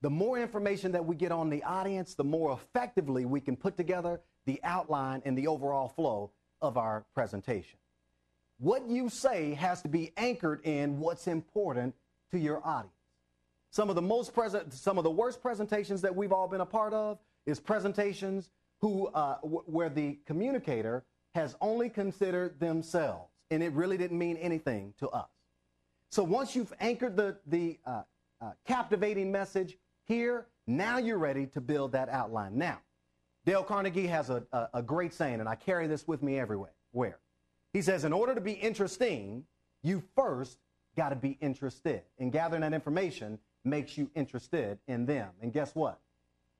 The more information that we get on the audience, the more effectively we can put together the outline and the overall flow of our presentation. What you say has to be anchored in what's important to your audience. Some of the worst presentations that we've all been a part of is presentations where the communicator has only considered themselves, and it really didn't mean anything to us. So once you've anchored the captivating message here, now you're ready to build that outline. Now, Dale Carnegie has a great saying, and I carry this with me everywhere. He says, in order to be interesting, you first got to be interested. And gathering that information makes you interested in them. And guess what?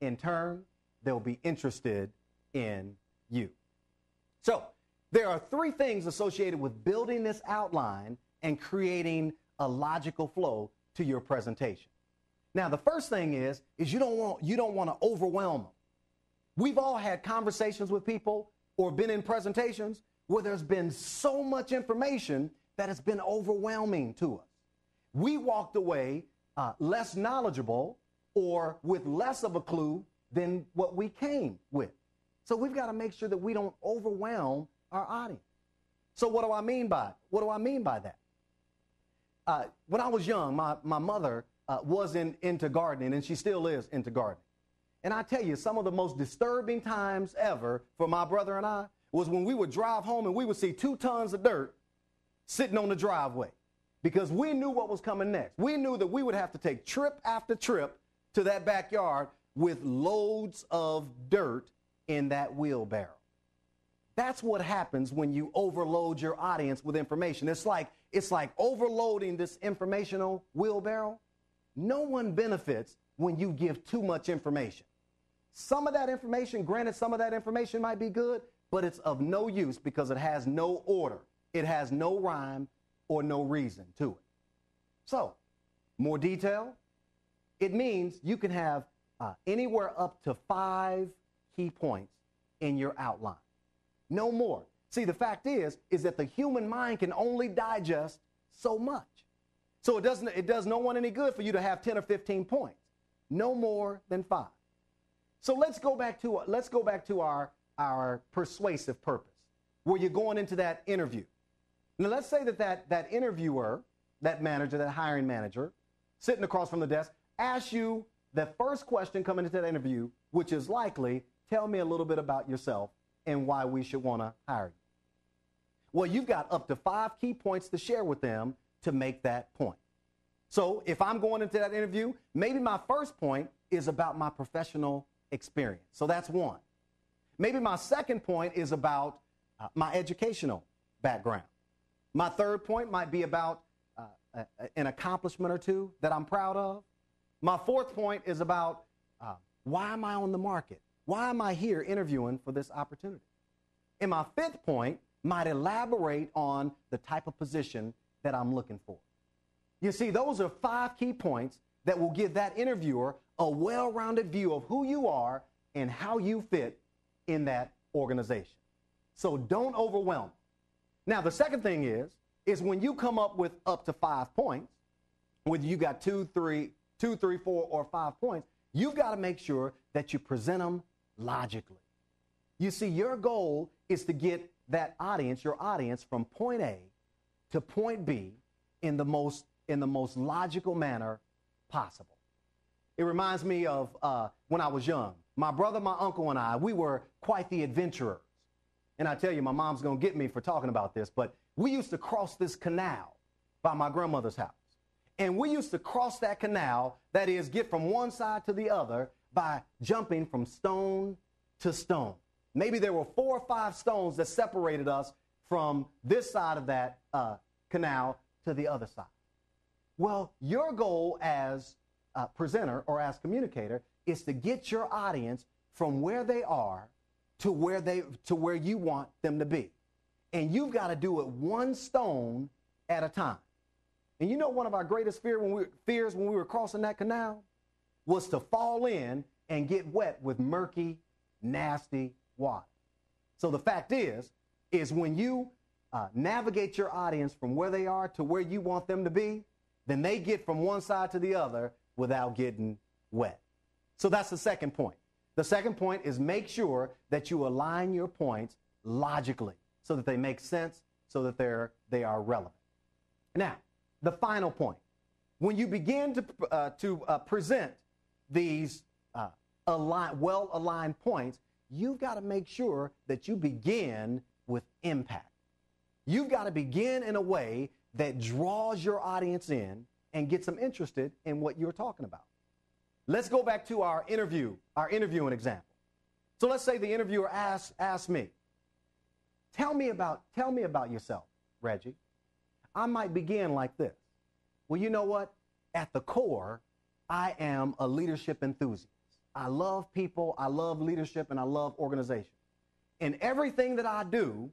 In turn, they'll be interested in you. So there are three things associated with building this outline and creating a logical flow to your presentation. Now, the first thing is you don't want to overwhelm them. We've all had conversations with people or been in presentations where there's been so much information that it's been overwhelming to us. We walked away less knowledgeable or with less of a clue than what we came with. So we've got to make sure that we don't overwhelm our audience. So what do I mean by that? When I was young, my mother was into gardening, and she still is into gardening. And I tell you, some of the most disturbing times ever for my brother and I was when we would drive home and we would see 2 tons of dirt sitting on the driveway because we knew what was coming next. We knew that we would have to take trip after trip to that backyard with loads of dirt in that wheelbarrow. That's what happens when you overload your audience with information. It's like overloading this informational wheelbarrow. No one benefits when you give too much information. Some of that information might be good, but it's of no use because it has no order. It has no rhyme or no reason to it. So, more detail, it means you can have anywhere up to 5 key points in your outline. No more. See, the fact is that the human mind can only digest so much. So it does no one any good for you to have 10 or 15 points. No more than 5. So let's go back to our persuasive purpose, where you're going into that interview. Now let's say that interviewer, that manager, that hiring manager, sitting across from the desk, asks you the first question coming into that interview, which is likely, tell me a little bit about yourself and why we should want to hire you. Well, you've got up to 5 key points to share with them to make that point. So if I'm going into that interview, maybe my first point is about my professional experience. So that's 1. Maybe my second point is about my educational background. My third point might be about an accomplishment or 2 that I'm proud of. My fourth point is about why am I on the market? Why am I here interviewing for this opportunity? And my fifth point might elaborate on the type of position that I'm looking for. You see, those are 5 key points that will give that interviewer a well-rounded view of who you are and how you fit in that organization. So don't overwhelm. Now, the second thing is when you come up with up to 5 points, whether you got 2, 3, 4, or 5 points, you've got to make sure that you present them logically. You see, your goal is to get that audience, your audience, from point A to point B in the most logical manner possible. It reminds me of when I was young. My brother, my uncle, and I, we were quite the adventurers. And I tell you, my mom's going to get me for talking about this, but we used to cross this canal by my grandmother's house. And we used to cross that canal, that is, get from one side to the other by jumping from stone to stone. Maybe there were 4 or 5 stones that separated us from this side of that canal to the other side. Well, your goal as a presenter or as communicator is to get your audience from where they are to where you want them to be. And you've got to do it 1 stone at a time. And you know, one of our greatest fears when we were crossing that canal was to fall in and get wet with murky, nasty water. So the fact is when you navigate your audience from where they are to where you want them to be, then they get from one side to the other without getting wet. So that's the second point. The second point is make sure that you align your points logically so that they make sense, so that they are relevant. Now, the final point. When you begin to present these well-aligned points, you've got to make sure that you begin with impact. You've got to begin in a way that draws your audience in and gets them interested in what you're talking about. Let's go back to our interviewing example. So let's say the interviewer asks me, tell me about yourself, Reggie. I might begin like this. Well, you know what? At the core, I am a leadership enthusiast. I love people, I love leadership, and I love organization. And everything that I do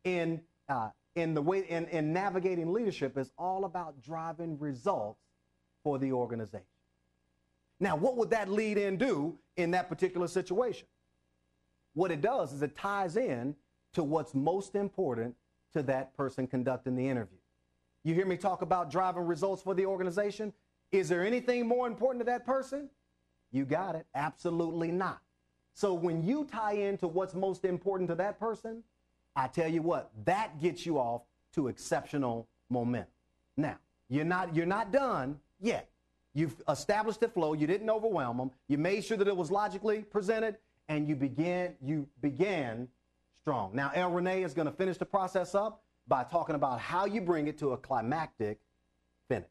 in navigating leadership is all about driving results for the organization. Now, what would that lead in do in that particular situation? What it does is it ties in to what's most important to that person conducting the interview. You hear me talk about driving results for the organization? Is there anything more important to that person? You got it. Absolutely not. So when you tie into what's most important to that person, I tell you what, that gets you off to exceptional momentum. Now, you're not done yet. You've established the flow. You didn't overwhelm them. You made sure that it was logically presented, and you began strong. Now, El Renee is going to finish the process up by talking about how you bring it to a climactic finish.